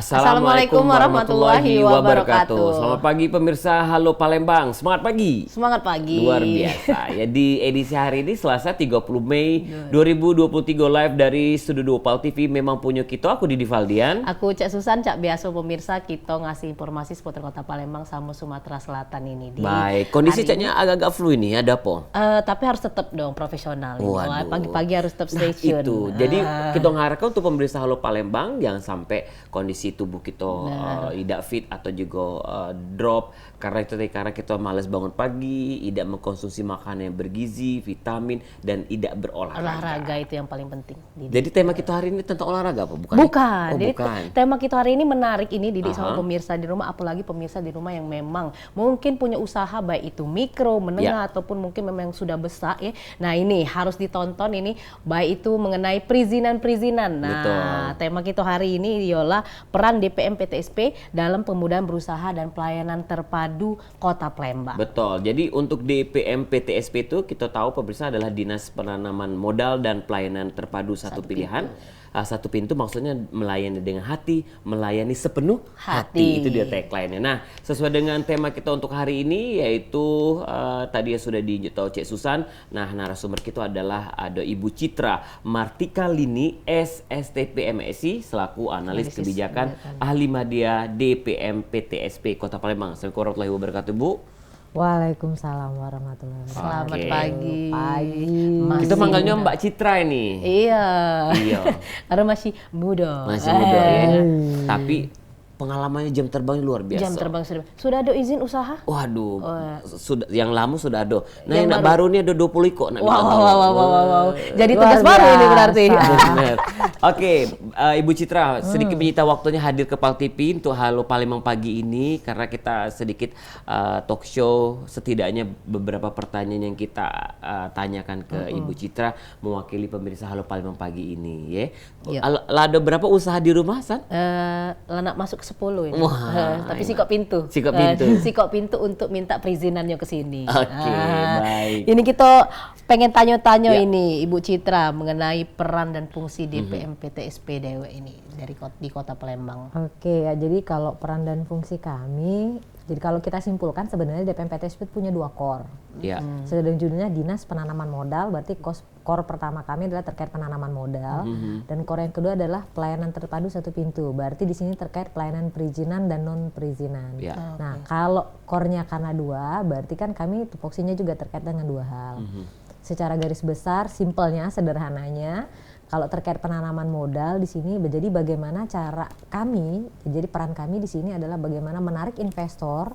Assalamualaikum warahmatullahi wabarakatuh. Selamat pagi pemirsa Halo Palembang. Semangat pagi. Semangat pagi. Luar biasa. Ya di edisi hari ini Selasa 30 Mei 2023 live dari Studio 2 Pal TV. Memang punya kita, aku Didi Valdian. Aku Cak Susan, Cak Biaso pemirsa, kita ngasih informasi seputar Kota Palembang sama Sumatera Selatan ini. Baik, kondisi Caknya agak-agak flu ini, ada apa? Tapi harus tetap dong profesional. Waduh. Pagi-pagi harus tetap stay tune. Itu. Jadi kita mengharapkan untuk pemirsa Halo Palembang jangan sampai kondisi tubuh kita tidak fit atau juga drop karena kita malas bangun pagi, tidak mengkonsumsi makanan yang bergizi, vitamin dan tidak berolahraga. Olahraga itu yang paling penting. Didi. Jadi tema kita hari ini tentang olahraga apa? Bukan. Bukan. Oh, Jadi bukan. tema kita hari ini menarik ini Didi sama pemirsa di rumah, apalagi pemirsa di rumah yang memang mungkin punya usaha baik itu mikro, menengah ataupun mungkin memang sudah besar ya. Nah, ini harus ditonton ini baik itu mengenai perizinan-perizinan. Nah, betul. Tema kita hari ini ialah peran DPM PTSP dalam pemudaan berusaha dan pelayanan terpadu Kota Palembang. Betul. Jadi untuk DPM PTSP itu kita tahu pemirsa adalah Dinas Penanaman Modal dan Pelayanan Terpadu Satu Pilihan. Satu pintu maksudnya melayani dengan hati, melayani sepenuh hati. Itu dia tagline-nya. Nah, sesuai dengan tema kita untuk hari ini yaitu tadi ya sudah dijawab Cek Susan. Nah, narasumber kita adalah ada Ibu Citra Martika Lini SSTP MSI selaku analis kebijakan ahli media DPM PTSP Kota Palembang. Assalamualaikum warahmatullahi wabarakatuh, Bu. Waalaikumsalam warahmatullahi wabarakatuh. Selamat pagi. Kita manggilnya Mbak Citra ini. Iya. Karena masih muda. Ya. Tapi pengalamannya jam terbangnya luar biasa. Jam terbang sudah ada izin usaha? Waduh, sudah yang lama sudah ada. Nah, yang baru ini ada 20 kok. Wow. Jadi tugas baru ini berarti. Oke, Ibu Citra, sedikit menyita waktunya hadir ke Pal TV untuk Halo Palembang pagi ini karena kita sedikit talk show, setidaknya beberapa pertanyaan yang kita tanyakan ke Ibu Citra mewakili pemirsa Halo Palembang pagi ini, ya. Ada berapa usaha di rumah, San? Lanak masuk 10 ini. Tapi sikok pintu. Sikok pintu untuk minta perizinannya ke sini. Oke, baik. Ini kita pengen tanya-tanya ini Ibu Citra mengenai peran dan fungsi DPM PTSP Dewa ini di Kota Palembang. Oke, ya jadi kalau peran dan fungsi kami, jadi kalau kita simpulkan sebenarnya DPM PTSP punya 2 core. Sudah judulnya Dinas Penanaman Modal, berarti core pertama kami adalah terkait penanaman modal, dan core yang kedua adalah pelayanan terpadu satu pintu. Berarti di sini terkait pelayanan perizinan dan non perizinan. Nah, kalau core-nya karena 2, berarti kan kami tupoksinya juga terkait dengan 2 hal. Secara garis besar, simpelnya, sederhananya, kalau terkait penanaman modal di sini jadi bagaimana cara kami, jadi peran kami di sini adalah bagaimana menarik investor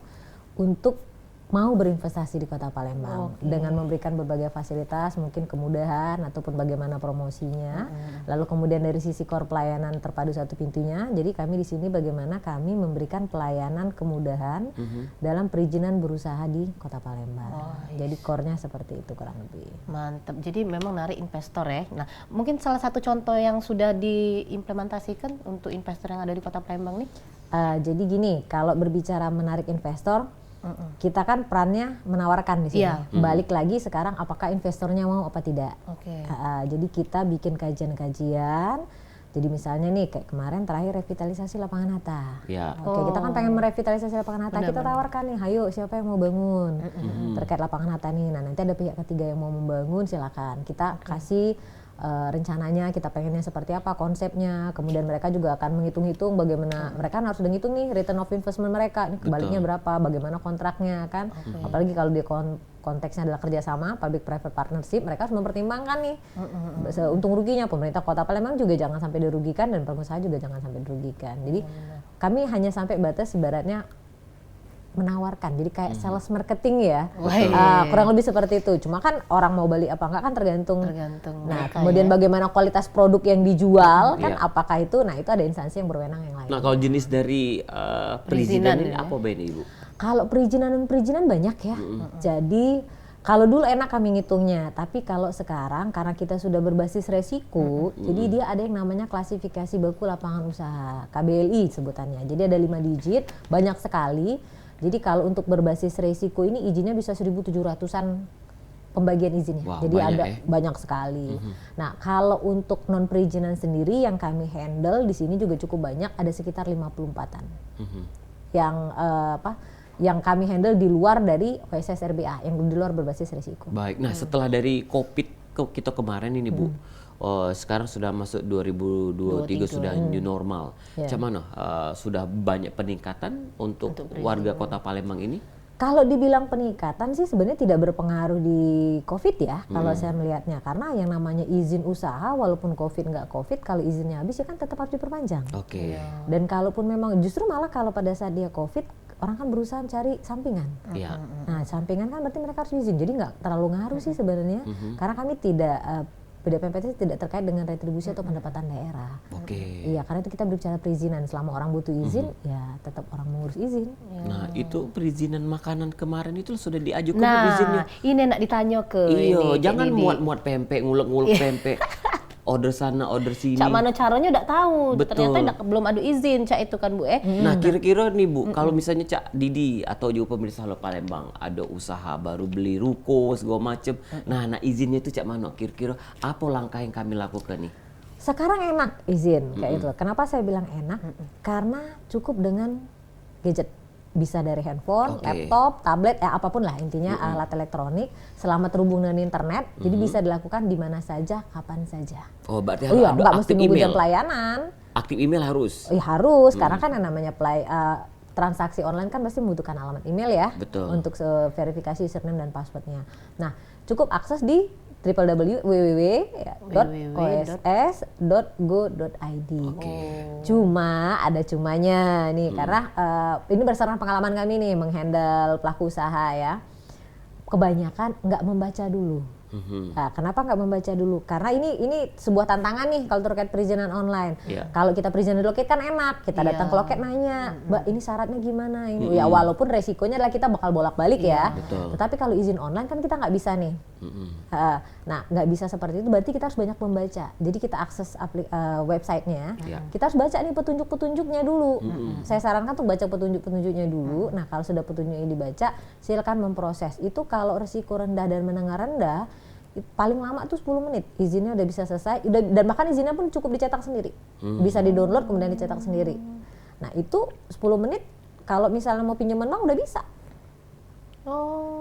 untuk mau berinvestasi di Kota Palembang dengan memberikan berbagai fasilitas, mungkin kemudahan ataupun bagaimana promosinya. Lalu kemudian dari sisi core pelayanan terpadu satu pintunya, jadi kami di sini bagaimana kami memberikan pelayanan kemudahan dalam perizinan berusaha di Kota Palembang. Jadi core-nya seperti itu kurang lebih. Mantap. Jadi memang narik investor ya. Nah, mungkin salah satu contoh yang sudah diimplementasikan untuk investor yang ada di Kota Palembang nih. Jadi gini, kalau berbicara menarik investor, kita kan perannya menawarkan di sini. Balik lagi sekarang apakah investornya mau apa tidak. Jadi kita bikin kajian-kajian. Jadi misalnya nih kayak kemarin terakhir revitalisasi lapangan Hatta. Kita kan pengen merevitalisasi lapangan Hatta, kita tawarkan nih, ayo siapa yang mau bangun terkait lapangan Hatta nih. Nah, nanti ada pihak ketiga yang mau membangun, silakan. Kita kasih rencananya, kita pengennya seperti apa, konsepnya, kemudian mereka juga akan menghitung-hitung bagaimana mereka harus udah ngitung nih return of investment mereka, ini kebaliknya berapa, bagaimana kontraknya kan, apalagi kalau di konteksnya adalah kerjasama public private partnership, mereka harus mempertimbangkan nih untung ruginya, pemerintah Kota Palembang juga jangan sampai dirugikan dan pengusaha juga jangan sampai dirugikan. Jadi kami hanya sampai batas ibaratnya menawarkan, jadi kayak sales marketing ya, kurang lebih seperti itu. Cuma kan orang mau beli apa enggak kan tergantung. Nah, kemudian bagaimana kualitas produk yang dijual kan, apakah itu, nah itu ada instansi yang berwenang yang lain. Nah, kalau jenis dari perizinan ini apa Ben, Ibu? Kalau perizinan dan perizinan banyak ya. Jadi kalau dulu enak kami ngitungnya, tapi kalau sekarang karena kita sudah berbasis resiko, jadi dia ada yang namanya klasifikasi baku lapangan usaha, KBLI sebutannya. Jadi ada 5 digit, banyak sekali. Jadi kalau untuk berbasis resiko ini izinnya bisa 1.700-an pembagian izinnya. Wow, Jadi banyak ada ya. banyak sekali. Nah, kalau untuk non perizinan sendiri yang kami handle di sini juga cukup banyak, ada sekitar 54-an. Yang yang kami handle di luar dari OSS RBA, yang di luar berbasis risiko. Baik. Nah, setelah dari COVID kita kemarin ini Bu, sekarang sudah masuk 2023 sudah new normal. Macam mana? Sudah banyak peningkatan untuk warga Kota Palembang ini? Kalau dibilang peningkatan sih sebenarnya tidak berpengaruh di COVID ya, kalau saya melihatnya. Karena yang namanya izin usaha, walaupun COVID nggak COVID, kalau izinnya habis ya kan tetap harus diperpanjang. Oke. Dan kalaupun memang, justru malah kalau pada saat dia COVID, orang kan berusaha mencari sampingan. Iya. Nah, sampingan kan berarti mereka harus izin, jadi nggak terlalu ngaruh sih sebenarnya. Karena kami tidak, PDPMPT tidak terkait dengan retribusi atau pendapatan daerah. Oke. Iya, karena itu kita berbicara perizinan. Selama orang butuh izin, ya tetap orang mengurus izin. Nah, itu perizinan makanan kemarin itu sudah diajukan Nah, izinnya. ini nak ditanya ke Iya, ini, jangan Didi. muat-muat pempek, ngulek-ngulek pempek. Order sana, order sini. Cak mana caranya udah tahu. Betul. Ternyata belum ada izin Cak itu kan Bu Nah, kira-kira nih Bu, kalau misalnya Cak Didi atau juga pemirsa Halo Palembang ada usaha baru beli ruko segala macem. Nah, izinnya itu Cak mana? Kira-kira apa langkah yang kami lakukan nih? Sekarang enak izin kayak itu. Kenapa saya bilang enak? Karena cukup dengan gadget. Bisa dari handphone, Oke. laptop, tablet, apapun lah intinya alat elektronik selama terhubung dengan internet. Jadi bisa dilakukan di mana saja, kapan saja. Oh, berarti Oh iya, harus nggak ada mesti aktif nunggu email. jam pelayanan. Aktif email harus. Harus, karena kan yang namanya transaksi online kan pasti membutuhkan alamat email ya. Betul. Untuk verifikasi username dan passwordnya. Nah, cukup akses di www.oss.go.id. Cuma ada cumanya nih, karena ini berdasarkan pengalaman kami nih menghandle pelaku usaha ya. Kebanyakan nggak membaca dulu. Nah, kenapa nggak membaca dulu? Karena ini sebuah tantangan nih kalau terkait perizinan online. Iya. Kalau kita perizinan di loket kan enak, kita datang ke loket nanya, Mbak ini syaratnya gimana ini? Ya walaupun resikonya adalah kita bakal bolak-balik ya. Betul. Tetapi kalau izin online kan kita nggak bisa nih. Nah, nggak bisa seperti itu, berarti kita harus banyak membaca. Jadi kita akses websitenya, kita harus baca nih petunjuk-petunjuknya dulu. Saya sarankan untuk baca petunjuk-petunjuknya dulu. Nah, kalau sudah petunjuknya dibaca, silakan memproses. Itu kalau risiko rendah dan menengah rendah, paling lama tuh 10 menit izinnya udah bisa selesai, dan bahkan izinnya pun cukup dicetak sendiri, bisa di-download kemudian dicetak sendiri. Nah, itu 10 menit kalau misalnya mau pinjaman bank udah bisa.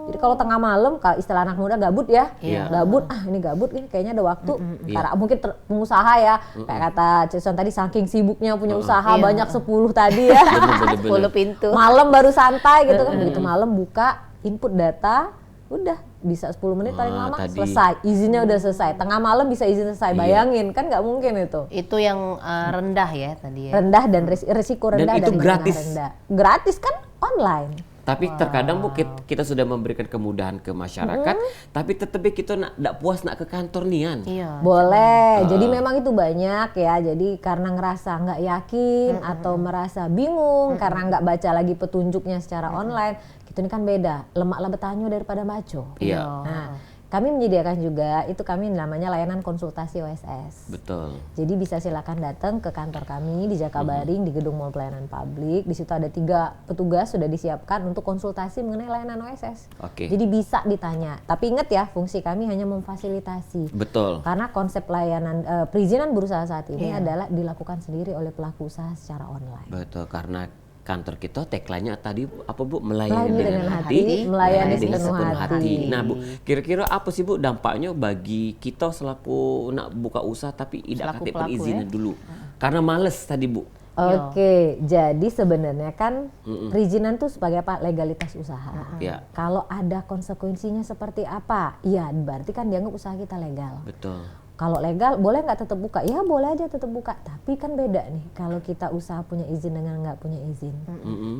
Jadi kalau tengah malam, kalau istilah anak muda gabut ya, gabut, ini gabut ini kayaknya ada waktu. Karena mungkin pengusaha ya, kayak kata Cison tadi saking sibuknya punya usaha banyak 10 tadi ya, 10 pintu. malam baru santai gitu kan, begitu malam buka input data, udah bisa 10 menit paling lama tadi. selesai, izinnya udah selesai. Tengah malam bisa izin selesai, bayangin kan nggak mungkin itu. Itu yang rendah ya tadi ya. Rendah dan risiko rendah Dan itu menengah gratis. rendah. Gratis kan online. Tapi terkadang Bu kita sudah memberikan kemudahan ke masyarakat, tapi tetap kita nak puas nak ke kantor nian. Iya. Boleh, jadi memang itu banyak ya. Jadi karena ngerasa nggak yakin atau merasa bingung karena nggak baca lagi petunjuknya secara online, gitu ini kan beda. Lemaklah bertanya daripada baco. Iya. Nah, kami menyediakan juga, itu kami namanya layanan konsultasi OSS. Betul. Jadi bisa silakan datang ke kantor kami di Jakabaring di Gedung Mall Pelayanan Publik. Di situ ada 3 petugas sudah disiapkan untuk konsultasi mengenai layanan OSS. Oke. Jadi bisa ditanya. Tapi ingat ya, fungsi kami hanya memfasilitasi. Betul. Karena konsep layanan perizinan berusaha saat ini adalah dilakukan sendiri oleh pelaku usaha secara online. Betul, karena kantor kita tagline-nya tadi apa Bu? Melayani Melayani dengan dengan hati, hati, melayani dengan sepenuh sepenuh hati. hati. Nah Bu, kira-kira apa sih Bu dampaknya bagi kita selaku nak buka usaha tapi tidak Selaku aktif pelaku perizinan dulu? Karena males tadi Bu. Oke, jadi sebenarnya kan perizinan tuh sebagai apa? Legalitas usaha. Ya, Kalau ada konsekuensinya seperti apa? Ya berarti kan dianggap usaha kita legal. betul. Kalau legal boleh nggak tetap buka? Ya boleh aja tetap buka. Tapi kan beda nih kalau kita usaha punya izin dengan nggak punya izin.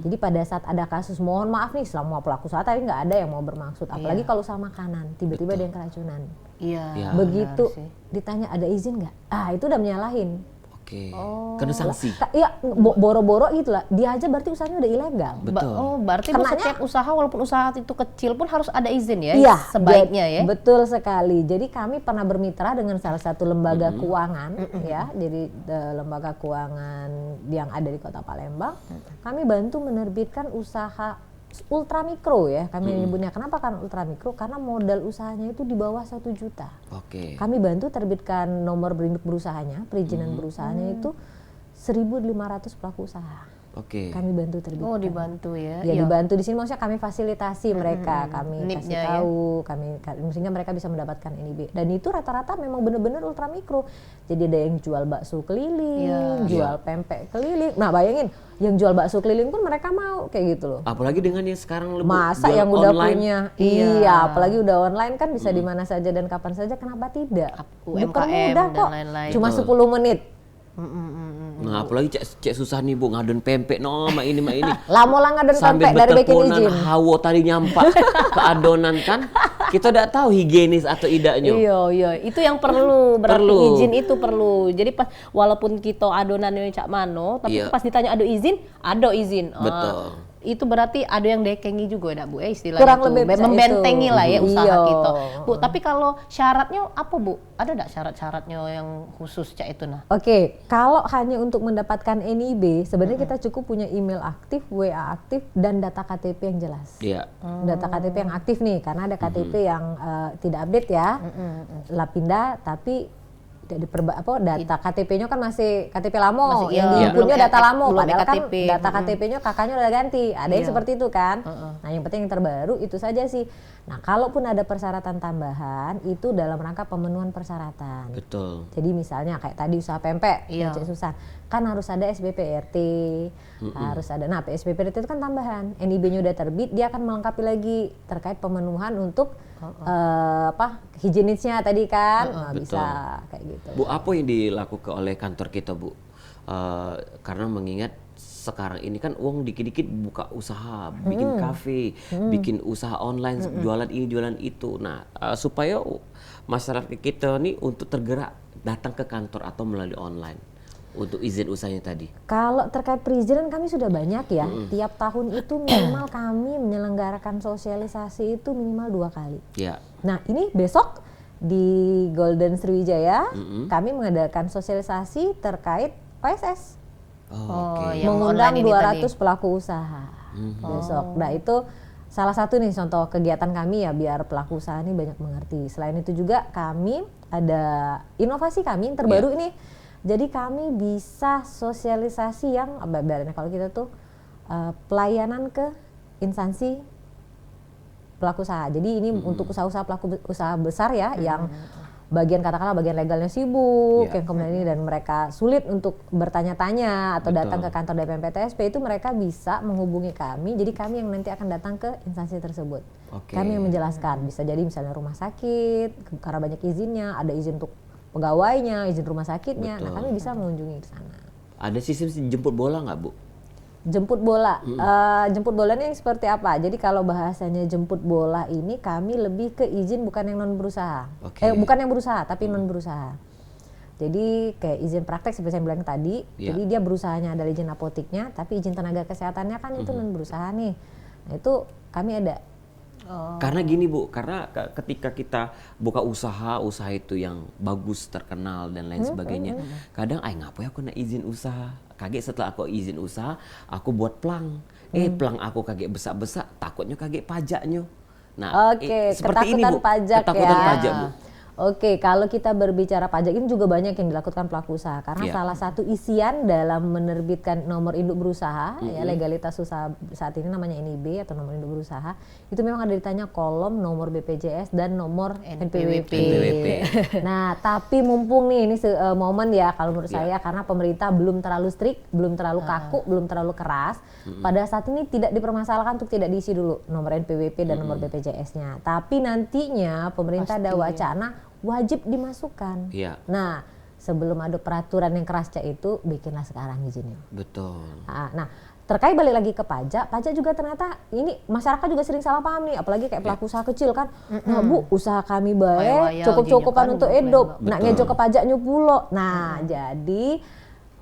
Jadi pada saat ada kasus, mohon maaf nih selama pelaku usaha tapi nggak ada yang mau bermaksud. Apalagi kalau usaha makanan, tiba-tiba ada yang keracunan. Iya. Ya. Begitu benar sih. ditanya ada izin nggak? Itu udah menyalahin. Oke. Kena sanksi. Iya, boro-boro gitu lah. Dia aja berarti usahanya udah ilegal. Betul. Berarti Bu, Kenanya- setiap usaha walaupun usaha itu kecil pun harus ada izin ya? Iya, Sebaiknya ya? Betul sekali. Jadi kami pernah bermitra dengan salah satu lembaga keuangan, ya. Jadi lembaga keuangan yang ada di Kota Palembang, kami bantu menerbitkan usaha ultra mikro ya kami menyebutnya. Kenapa kan ultra mikro? Karena modal usahanya itu di bawah 1 juta. Kami bantu terbitkan nomor berinduk berusahanya, perizinan berusahanya itu 1.500 pelaku usaha. Kami bantu terbitkan. Oh, dibantu ya? Ya, dibantu di sini maksudnya kami fasilitasi mereka, kami kasih tahu, sehingga mereka bisa mendapatkan NIB. Dan itu rata-rata memang benar-benar ultra mikro. Jadi ada yang jual bakso keliling, jual pempek keliling. Nah, bayangin yang jual bakso keliling pun mereka mau kayak gitu loh. Apalagi dengan yang sekarang lebih masa yang udah punya, apalagi udah online kan bisa di mana saja dan kapan saja, kenapa tidak? UMKM mudah dan kok, lain-lain. cuma 10 menit. Nah, apalagi cek susah nih Bu ngadon pempek mak ini. Lamo lah ngadon sambil pempek dari bikin izin. hawo tadi nyampak ke adonan kan. Kita tidak tahu higienis atau tidaknya. Iya, itu yang perlu, berarti izin itu perlu. Jadi pas walaupun kita adonannya cak mano, tapi pas ditanya ada izin. Betul. Itu berarti ada yang dekengi juga ya Bu, istilahnya kurang tuh. lebih Membentengi lah ya usaha kita. Bu, Iya. tapi kalau syaratnya apa Bu? Ada enggak syarat-syaratnya yang khusus cak itu nah? Oke, kalau hanya untuk mendapatkan NIB, sebenarnya kita cukup punya email aktif, WA aktif, dan data KTP yang jelas. Iya. Data KTP yang aktif nih, karena ada KTP yang tidak update ya, Lapinda, tapi data KTP-nya kan masih KTP lamo, yang diinputnya data lamo, padahal kan data KTP-nya kakaknya udah ganti, ada yang seperti itu kan. Nah, yang penting yang terbaru itu saja sih. Nah, kalaupun ada persyaratan tambahan, itu dalam rangka pemenuhan persyaratan. Betul. Jadi misalnya kayak tadi usaha pempek, Cek Susan, kan harus ada SBP RT, harus ada. Nah, SBP RT itu kan tambahan. NIB-nya udah terbit, dia akan melengkapi lagi terkait pemenuhan untuk higienisnya tadi kan. Nah, bisa kayak gitu. Bu, apa yang dilakukan oleh kantor kita Bu? Karena mengingat sekarang ini kan uang dikit-dikit buka usaha, bikin kafe, bikin usaha online, jualan ini, jualan itu. Nah, supaya masyarakat kita nih untuk tergerak datang ke kantor atau melalui online untuk izin usahanya tadi. Kalau terkait perizinan kami sudah banyak ya. Tiap tahun itu minimal kami menyelenggarakan sosialisasi itu minimal 2 kali. Nah, ini besok di Golden Sriwijaya kami mengadakan sosialisasi terkait OSS. Mengundang 200 pelaku usaha besok. Nah, itu salah satu nih contoh kegiatan kami ya biar pelaku usaha ini banyak mengerti. Selain itu juga kami ada inovasi kami yang terbaru ini. Jadi kami bisa sosialisasi yang kalau kita tuh pelayanan ke instansi pelaku usaha. Jadi ini untuk usaha-usaha pelaku usaha besar ya yang katakanlah bagian legalnya sibuk, yang kemudian ini dan mereka sulit untuk bertanya-tanya atau datang ke kantor DPM PTSP, itu mereka bisa menghubungi kami. Jadi kami yang nanti akan datang ke instansi tersebut. Kami yang menjelaskan, bisa jadi misalnya rumah sakit karena banyak izinnya, ada izin untuk pegawainya, izin rumah sakitnya. Nah, kami bisa mengunjungi di sana. Ada sistem jemput bola nggak Bu? Jemput bola, jemput bolanya yang seperti apa? Jadi kalau bahasanya jemput bola ini kami lebih ke izin bukan yang non berusaha, bukan yang berusaha tapi non berusaha. Jadi kayak izin praktek seperti saya bilang tadi, jadi dia berusahanya adalah izin apotiknya, tapi izin tenaga kesehatannya kan itu non berusaha nih. Nah, itu kami ada. Karena gini Bu, karena ketika kita buka usaha itu yang bagus, terkenal dan lain sebagainya, kadang ngapain aku nak izin usaha? Kaget setelah aku izin usaha, aku buat plang. Plang aku kaget besar-besar, takutnya kaget pajaknya. Nah, seperti ini Bu, ketakutan pajak Bu. Oke, kalau kita berbicara pajak ini juga banyak yang dilakukan pelaku usaha karena salah satu isian dalam menerbitkan nomor induk berusaha ya legalitas usaha saat ini namanya NIB atau nomor induk berusaha itu memang ada ditanya kolom nomor BPJS dan nomor NPWP. Nah, tapi mumpung nih ini momen ya kalau menurut saya karena pemerintah belum terlalu strict, belum terlalu kaku, belum terlalu keras. Pada saat ini tidak dipermasalahkan untuk tidak diisi dulu nomor NPWP dan nomor BPJS-nya. Tapi nantinya pemerintah ada wacana wajib dimasukkan. Nah, sebelum ada peraturan yang keras itu, bikinlah sekarang izinnya. Betul. Nah, terkait balik lagi ke pajak juga ternyata ini masyarakat juga sering salah paham nih, apalagi kayak pelaku usaha kecil kan. Nah, Bu, usaha kami baik, cukup-cukupan untuk hidup. Nah, ngejo ke pajaknya pulo. Nah, jadi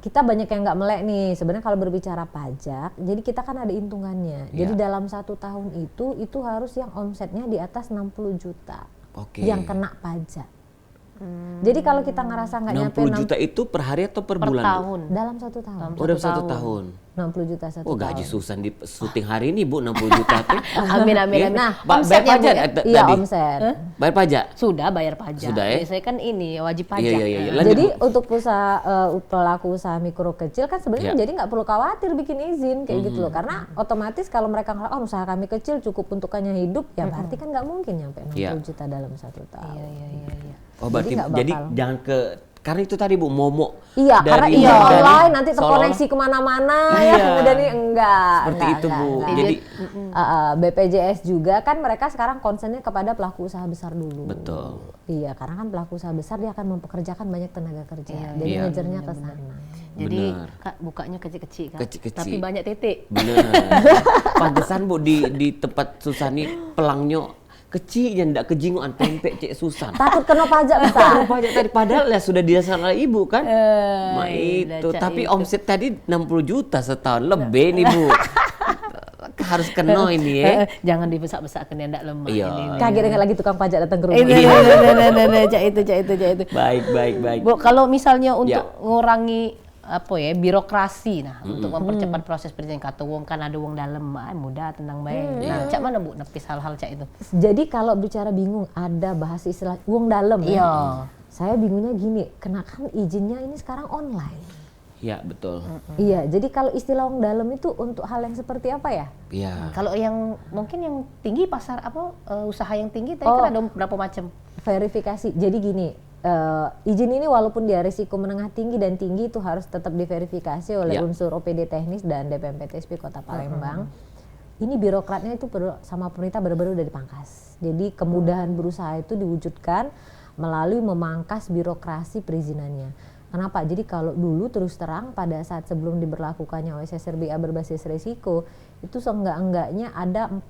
kita banyak yang nggak melek nih. Sebenarnya kalau berbicara pajak, jadi kita kan ada hitungannya. Jadi dalam 1 tahun itu harus yang omsetnya di atas 60 juta. Yang kena pajak. Jadi kalau kita ngerasa nggak nyampe 60 juta itu per hari atau per bulan? Tahun. Dalam 1 tahun. Dalam 1 tahun. 60 juta satu gaji tahun. Susan di syuting hari ini Bu 60 juta tuh. Amin amin. Ya. Nah, Bayar omset ya, Bu, pajak ya? Iya, tadi? omset. Bayar pajak? Sudah bayar pajak. Sudah, ya? Saya kan ini wajib pajak. Iya. Lanjut, Jadi Bu. untuk pelaku usaha mikro kecil kan sebenarnya jadi nggak perlu khawatir bikin izin kayak gitu loh, karena otomatis kalau mereka ngerasa usaha kami kecil cukup untuknya hidup, ya berarti kan nggak mungkin nyampe 60 juta dalam 1 tahun. Iya. Oh berarti nggak jadi bakal. jangan ke, karena itu tadi Bu momok. Iya, karena dari- iya dari- online nanti seolah-olah- terkoneksi kemana-mana ya, Iya. kemudian ini enggak. Seperti enggak, itu, Bu. enggak. Jadi BPJS juga kan mereka sekarang concernnya kepada pelaku usaha besar dulu. betul. Iya, karena kan pelaku usaha besar dia akan mempekerjakan banyak tenaga kerja. Jadi Iya. ngejarnya ke sana. Jadi Benar. Kak, bukanya kecil-kecil kan. Kecil-kecil. Tapi banyak titik. Bener. Pantesan Bu di tempat Susan ini pelangnya kecil yang ndak kejinguan pempek cek Susan. Takut kena pajak besar. Pajak tadi padahal ya sudah dirasakan oleh Ibu kan. Itu Cak tapi itu. omset tadi 60 juta setahun lebih nih Bu. Harus kena ini ya. Jangan dibesak-besakkan yang ndak lemah Iya. ini. Kaget dengan lagi tukang pajak datang ke rumah. Cak itu. Baik. Bu, kalau misalnya untuk Ya. ngurangi apa ya birokrasi, nah untuk mempercepat proses perizinan kata wong kan ada wong dalam mudah tenang baik. Nah, cak mana Bu nepis hal-hal cak itu? Jadi kalau bicara bingung ada bahasa istilah uang dalam ya. Iya. Saya bingungnya gini, kenakan izinnya ini sekarang online. Ya betul. Iya, jadi kalau istilah uang dalam itu untuk hal yang seperti apa ya? Iya. Kalau yang mungkin yang tinggi pasar apa usaha yang tinggi tadi kan ada berapa macam? Verifikasi. Jadi gini, izin ini walaupun dia risiko menengah tinggi dan tinggi itu harus tetap diverifikasi oleh Ya. unsur OPD teknis dan DPM PTSP Kota Palembang. Ini birokratnya itu sama pemerintah benar-benar udah dipangkas. Jadi kemudahan berusaha itu diwujudkan melalui memangkas birokrasi perizinannya. Kenapa? Jadi kalau dulu terus terang pada saat sebelum diberlakukannya OSS RBA berbasis risiko itu seenggak-enggaknya ada 5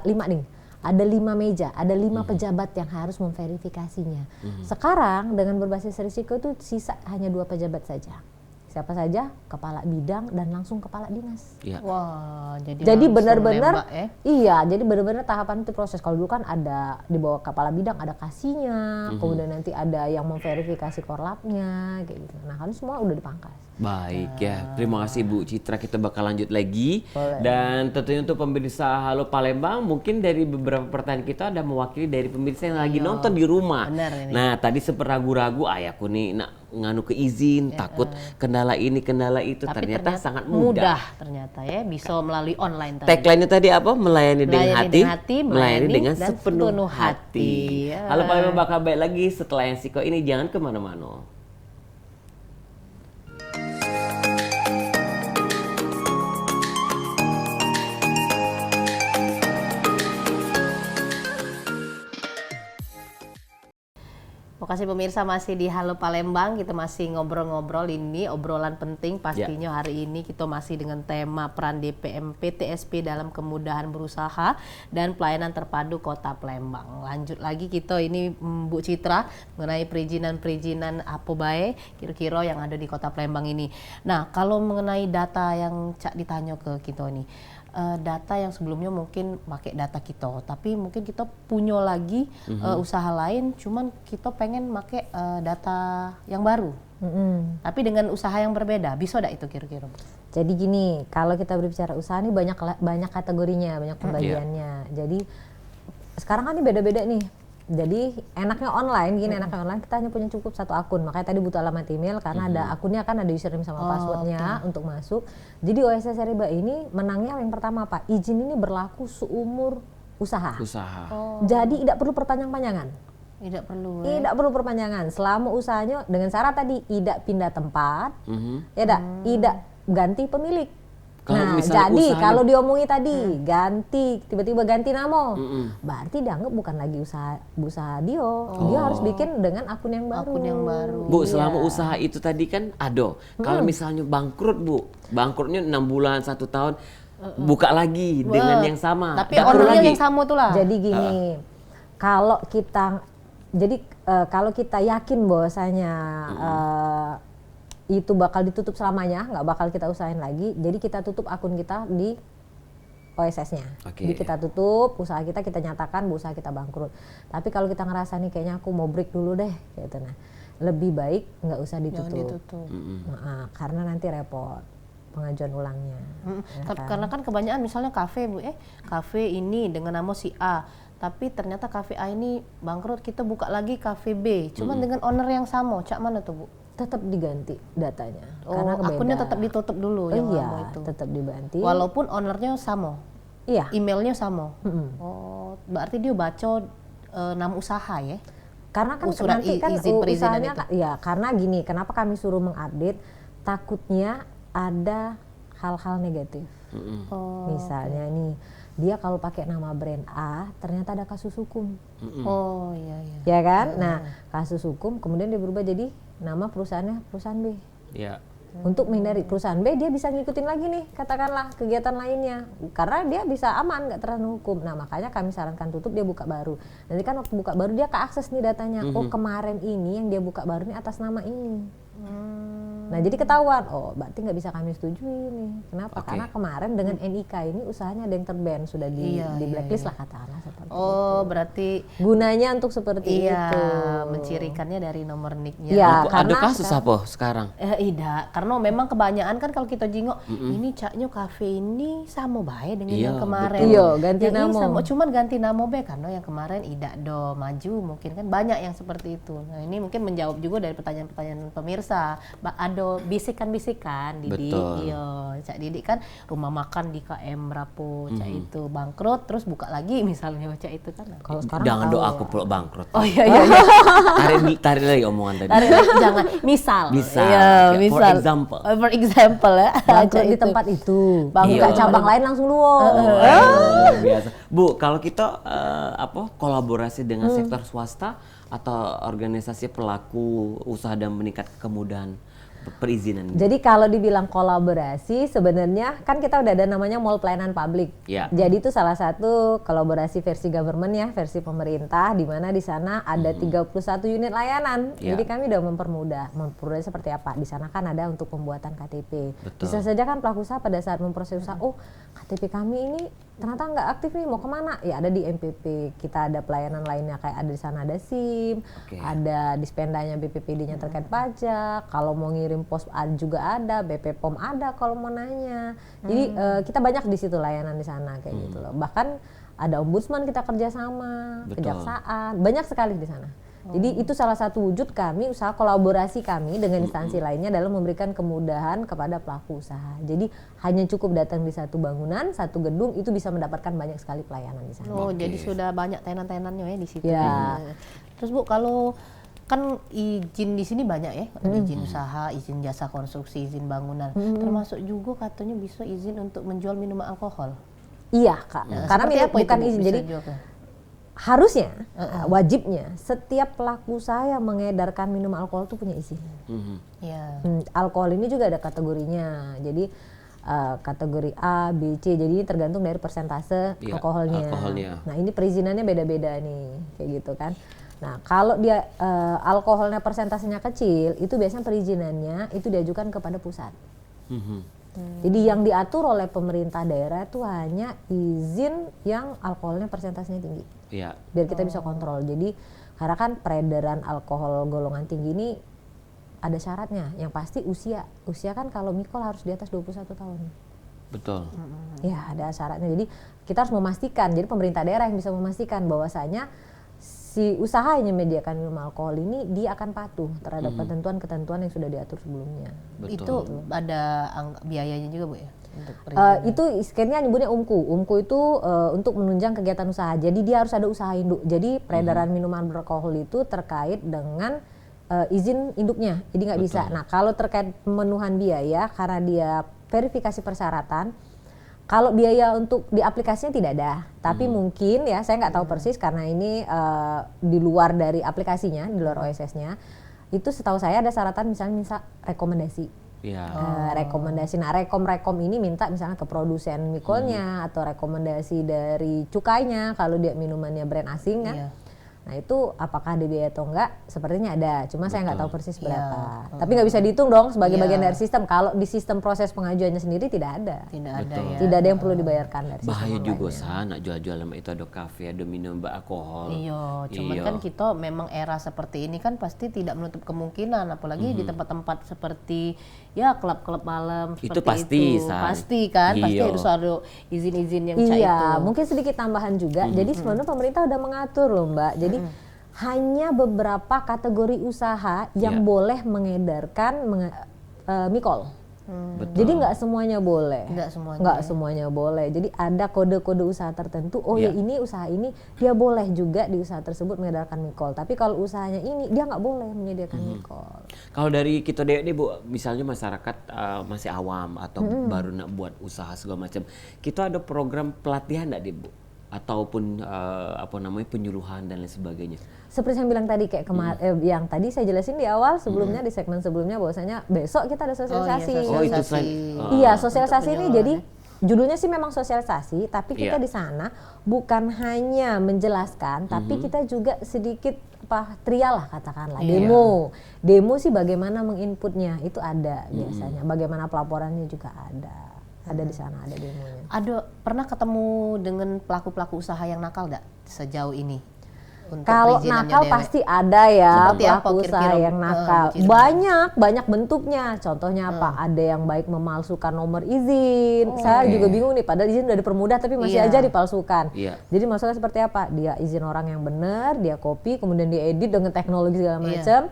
nih. Ada 5 meja, ada 5 pejabat yang harus memverifikasinya. Sekarang dengan berbasis risiko itu sisa hanya 2 pejabat saja. Siapa saja? Kepala bidang dan langsung kepala dinas. Iya. Wah, jadi langsung benar-benar nembak, ya? iya, jadi benar-benar tahapan itu proses. Kalau dulu kan ada di bawah kepala bidang ada kasihnya, kemudian nanti ada yang memverifikasi korlapnya kayak gitu. Nah, kan semua udah dipangkas. Baik ya, terima kasih Bu Citra, kita bakal lanjut lagi. Boleh. Dan tentunya untuk pemirsa Halo Palembang, mungkin dari beberapa pertanyaan kita ada mewakili dari pemirsa yang lagi nonton di rumah. Benar ini. Nah tadi sempat ragu-ragu, ayahku nih nak nganu ke izin, takut kendala ini kendala itu. Tapi Ternyata sangat mudah. ternyata ya, bisa melalui online tadi. Tagline-nya tadi apa? Melayani dengan Melayani hati, dengan hati, melayani melayani dengan dan sepenuh sepenuh hati. hati. Ya. Halo Palembang bakal baik lagi setelah yang siko ini, jangan kemana-mana. Terima kasih pemirsa, masih di Halo Palembang, kita masih ngobrol-ngobrol, ini obrolan penting pastinya. Hari ini kita masih dengan tema peran DPM PTSP dalam kemudahan berusaha dan pelayanan terpadu Kota Palembang. Lanjut lagi kita ini Bu Citra mengenai perizinan apa baik kira-kira yang ada di Kota Palembang ini. Nah, kalau mengenai data yang Cak ditanya ke kita ini, data yang sebelumnya mungkin pakai data kita, tapi mungkin kita punya lagi usaha lain, cuman kita pengen pakai data yang baru, tapi dengan usaha yang berbeda, bisa tidak itu kira-kira? Jadi gini, kalau kita berbicara usaha ini banyak kategorinya, banyak pembagiannya. Jadi sekarang kan ini beda-beda nih. Jadi enaknya online, kita hanya punya cukup 1 akun. Makanya tadi butuh alamat email karena ada akunnya kan, ada username sama passwordnya untuk masuk. Jadi OSS RBA ini menangnya yang pertama apa? Izin ini berlaku seumur usaha. Jadi tidak perlu perpanjang-panjangan. Tidak perlu. Tidak perlu perpanjangan. Selama usahanya dengan syarat tadi tidak pindah tempat, tidak ganti pemilik. Kalau Nah, misalnya jadi usahanya- kalau diomongi tadi tiba-tiba ganti nama, berarti dianggap bukan lagi usaha dia harus bikin dengan akun yang baru. Akun yang baru. Bu, selama usaha itu tadi kan ada. Kalau misalnya bangkrut Bu, bangkrutnya 6 bulan, 1 tahun, buka lagi dengan yang sama. Tapi Nggak perlu orangnya lagi. yang sama tuh lah. Jadi gini, kalau kita yakin bahwasanya itu bakal ditutup selamanya, nggak bakal kita usahain lagi, jadi kita tutup akun kita di OSS-nya. Oke. Jadi kita tutup usaha kita nyatakan bahwa usaha kita bangkrut. Tapi kalau kita ngerasa nih kayaknya aku mau break dulu deh, gitu. Nah, lebih baik nggak usah ditutup. Jangan ditutup. Karena nanti repot. pengajuan ulangnya. Ya kan? Karena kan kebanyakan misalnya kafe Bu, kafe ini dengan nama si A, tapi ternyata kafe A ini bangkrut, kita buka lagi kafe B, cuman dengan owner yang sama, cak mana tuh Bu? Tetap diganti datanya. Oh, karena akunnya tetap ditutup dulu yang iya, lama itu. tetap diganti. Walaupun ownernya sama, Iya. emailnya sama. Oh, berarti dia baca nama usaha ya? Karena kan Surat nanti kan izin perizinan usahanya itu. ya karena gini, kenapa kami suruh mengupdate? Takutnya ada hal-hal negatif. Oh, Misalnya nih, dia kalau pakai nama brand A ternyata ada kasus hukum. oh iya iya. Ya kan? Nah, kasus hukum kemudian dia berubah jadi nama perusahaannya perusahaan B. Ya. Untuk menghindari perusahaan B, dia bisa ngikutin lagi nih, katakanlah kegiatan lainnya, karena dia bisa aman, nggak terkena hukum. Nah makanya kami sarankan tutup, dia buka baru. Nanti kan waktu buka baru dia keakses nih datanya. Oh kemarin ini yang dia buka baru ini atas nama ini. Nah jadi ketahuan, oh berarti nggak bisa kami setujui nih. Kenapa? Oke. Karena kemarin dengan NIK ini usahanya ada yang terban, sudah di blacklist lah katakanlah seperti itu. Oh berarti Gunanya untuk seperti itu. mencirikannya dari nomor nicknya. Ya, Ada karena kasus apa sekarang? Tidak, karena memang kebanyakan kan kalau kita jingok, ini caknya kafe ini sama baik dengan Iya, yang kemarin. betul. Iya, ganti Yang ini nama. sama, cuman ganti nama be karena yang kemarin tidak do maju, mungkin kan banyak yang seperti itu. Nah ini mungkin menjawab juga dari pertanyaan-pertanyaan pemirsa. Ada bisikan-bisikan, Didi. Betul. Iya, Cak Didi kan rumah makan di KM berapa, Cak itu bangkrut, terus buka lagi misalnya, Cak itu kan. Kalau sekarang Jangan tahu doa ya. aku pulak bangkrut. Oh iya iya. iya. Tarik lagi omongan tadi. Jangan misal. Misal, Iya, ya, for misal. example. For example ya. Bangkrut Cak di itu. tempat itu, Bang, buka iya. cabang lain langsung dua. Luar biasa. Bu, kalau kita kolaborasi dengan sektor swasta atau organisasi pelaku usaha dan meningkat kemudahan perizinan. Jadi kalau dibilang kolaborasi, sebenarnya kan kita udah ada namanya Mall Pelayanan Publik. Ya. Jadi itu salah satu kolaborasi versi government ya, versi pemerintah, di mana di sana ada 31 unit layanan. Ya. Jadi kami udah mempermudah seperti apa. Di sana kan ada untuk pembuatan KTP. Betul. Bisa saja kan pelaku usaha pada saat memproses usaha, oh KTP kami ini ternyata nggak aktif nih, mau kemana? Ya ada di MPP, kita ada pelayanan lainnya kayak ada di sana ada SIM, Oke. ada dispendanya BPPD-nya terkait pajak, kalau mau ngirim pos juga ada, BP POM ada kalau mau nanya. Jadi kita banyak di situ layanan di sana kayak gitu loh. Bahkan ada ombudsman kita kerjasama, Betul. kejaksaan, banyak sekali di sana. Jadi itu salah satu wujud kami, usaha kolaborasi kami dengan instansi lainnya dalam memberikan kemudahan kepada pelaku usaha. Jadi hanya cukup datang di satu bangunan, satu gedung, itu bisa mendapatkan banyak sekali pelayanan di sana. Oh, jadi sudah banyak tenan-tenannya ya di situ. Ya. Terus Bu, kalau kan izin di sini banyak ya, izin usaha, izin jasa konstruksi, izin bangunan, termasuk juga katanya bisa izin untuk menjual minuman alkohol. Iya Kak, karena Seperti apa itu, bukan Bu, izin. bisa Jadi jual ke? harusnya, wajibnya setiap pelaku usaha yang mengedarkan minum alkohol itu punya izin. Ya. Alkohol ini juga ada kategorinya. Jadi kategori A, B, C. Jadi ini tergantung dari persentase Iya, alkoholnya. Nah ini perizinannya beda-beda nih, kayak gitu kan. Nah kalau dia alkoholnya persentasenya kecil, itu biasanya perizinannya itu diajukan kepada pusat. Jadi yang diatur oleh pemerintah daerah itu hanya izin yang alkoholnya persentasenya tinggi. Iya. Biar kita bisa kontrol. Jadi karena kan peredaran alkohol golongan tinggi ini ada syaratnya. Yang pasti usia. Usia kan kalau mikol harus di atas 21 tahun. Betul. Ya ada syaratnya. Jadi kita harus memastikan. Jadi pemerintah daerah yang bisa memastikan bahwasanya si usaha yang menyediakan minum alkohol ini dia akan patuh terhadap ketentuan-ketentuan yang sudah diatur sebelumnya. Betul. Itu ada biayanya juga Bu ya? Untuk Itu iskennya nyebutnya UMKU. UMKU itu untuk menunjang kegiatan usaha. Jadi dia harus ada usaha induk. Jadi peredaran minuman beralkohol itu terkait dengan izin induknya. Jadi nggak bisa. Nah kalau terkait pemenuhan biaya karena dia verifikasi persyaratan, kalau biaya untuk di aplikasinya tidak ada, tapi mungkin ya saya nggak tahu persis karena ini di luar dari aplikasinya, di luar OSS-nya. Itu setahu saya ada syaratan misalnya rekomendasi. Iya. Rekomendasi. Nah rekom ini minta misalnya ke produsen mikolnya atau rekomendasi dari cukainya kalau dia minumannya brand asing kan. Iya. Nah itu apakah ada biaya atau enggak? Sepertinya ada, cuma saya nggak tahu persis berapa. Iya. Tapi nggak bisa dihitung dong sebagai Iya. bagian dari sistem. Kalau di sistem proses pengajuannya sendiri tidak ada. Tidak ada ya. Tidak ada yang perlu dibayarkan dari sistem Bahaya juga online-nya. sana jual-jual itu ada kafe, ada minum alkohol. Iya, cuman Iya. kan kita memang era seperti ini kan pasti tidak menutup kemungkinan, apalagi di tempat-tempat seperti ya klub-klub malam Itu seperti pasti, itu. San. Pasti kan, pasti Iya. harus ada izin-izin yang cak itu. Iya, mungkin sedikit tambahan juga. Jadi sebenarnya pemerintah udah mengatur loh Mbak. Jadi hanya beberapa kategori usaha yang Iya. boleh mengedarkan mikol. Betul. Jadi nggak semuanya boleh. Nggak semuanya, Nggak ya. semuanya boleh. Jadi ada kode-kode usaha tertentu. Oh Ya. ya ini usaha ini dia boleh juga di usaha tersebut mengedarkan mikol. Tapi kalau usahanya ini dia nggak boleh menyediakan mikol. Kalau dari kita deh Bu, misalnya masyarakat masih awam atau baru nak buat usaha segala macam, kita ada program pelatihan nggak deh Bu? Ataupun penyuluhan dan lain sebagainya. Seperti yang bilang tadi kayak yang tadi saya jelasin di awal sebelumnya di segmen sebelumnya bahwasanya besok kita ada sosialisasi. Oh, itu selain Iya, sosialisasi Untuk ini jadi judulnya sih memang sosialisasi, tapi kita Iya. di sana bukan hanya menjelaskan, tapi kita juga sedikit trial lah katakanlah, demo sih bagaimana menginputnya itu ada biasanya, bagaimana pelaporannya juga ada di sana, ada demonya. Ada pernah ketemu dengan pelaku-pelaku usaha yang nakal nggak sejauh ini? Untuk Kalau perizinannya nakal Dewe? pasti ada ya, Seperti apa pelaku usaha kira-kira, yang nakal. ciri-ciri? Banyak bentuknya. Contohnya apa? Ada yang baik memalsukan nomor izin. Saya juga bingung nih, padahal izin udah dipermudah tapi masih Iya. aja dipalsukan. Iya. Jadi maksudnya seperti apa? Dia izin orang yang benar, dia copy, kemudian dia edit dengan teknologi segala macam.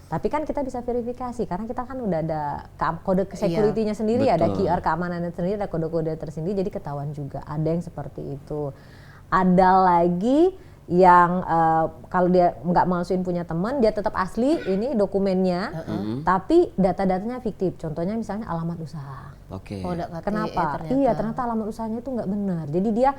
Tapi kan kita bisa verifikasi karena kita kan udah ada kode security-nya sendiri, ada Betul. QR keamanannya sendiri, ada kode-kode tersendiri, jadi ketahuan juga. Ada yang seperti itu. Ada lagi yang kalau dia nggak malsuin punya teman, dia tetap asli ini dokumennya, tapi data-datanya fiktif. Contohnya misalnya alamat usaha. Oke. Oh, nggak KTE Kenapa? ternyata. Iya, ternyata alamat usahanya itu nggak benar. Jadi dia